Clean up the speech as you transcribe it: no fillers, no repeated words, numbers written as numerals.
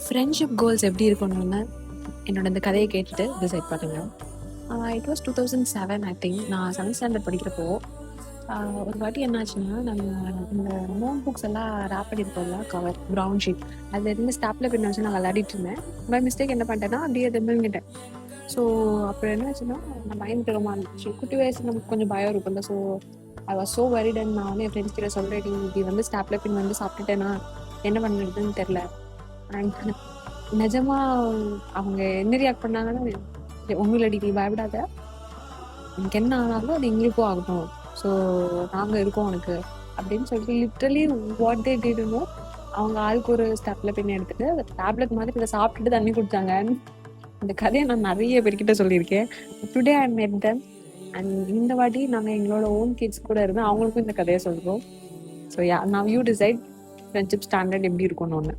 Friendship goals எப்படி இருக்கணும்னு என்னோட இந்த கதையை கேட்டுட்டு டிசைட் பண்ணுங்க. It was 2007 I think. நான் 7th ஸ்டாண்டர்ட் படிக்கிறப்போ ஒரு வாட்டி என்னாச்சுன்னா, நம்ம இந்த நோட் புக்ஸ் எல்லாம் ரேப் பண்ணியிருப்போம்ல, கவர் ப்ரௌன் ஷீட், அதில் இருந்து ஸ்டாப்ல பின் வச்சு நான் விளையாடிட்டு இருந்தேன். பை மிஸ்டேக் என்ன பண்ணிட்டேன்னா அப்படியே அதை மில்கிட்டேன். ஸோ அப்புறம் என்ன ஆச்சுன்னா, நான் பயந்துட்டு ரொம்ப இருந்துச்சு. குட்டி வயசு நமக்கு கொஞ்சம் பயம் இருக்கும்ல. So I was so worried. And நான் வந்து என் ஃப்ரெண்ட்ஸ் கிட்ட சொல்கிறேன், இப்படி வந்து ஸ்டாப்ல பின் வந்து சாப்பிட்டுட்டேன்னா என்ன பண்ணுறதுன்னு தெரில. அண்ட் நிஜமா அவங்க என்ன ரியாக்ட் பண்ணாங்கன்னா, ஒன்றும் இல்லடி நீ பயப்படாத, எனக்கு என்ன ஆனாலும் அது எங்களுக்கும் ஆகட்டும், ஸோ நாங்கள் இருக்கோம் உனக்கு அப்படின்னு சொல்லிட்டு லிட்ரலி வாட் தே டிட்னோ, அவங்க ஆளுக்கு ஒரு ஸ்டெப்ல பின் எடுத்துட்டு டேப்லெட் மாதிரி இதை சாப்பிட்டுட்டு தண்ணி குடிச்சாங்க. இந்த கதையை நான் நிறைய பேர்கிட்ட சொல்லியிருக்கேன். Today I met them. And இந்த வாட்டி நாங்கள் எங்களோட ஓன் கிட்ஸ் கூட இருந்து அவங்களுக்கும் இந்த கதையை சொல்கிறோம். So yeah, now you decide friendship standard எப்படி இருக்கணும்னு.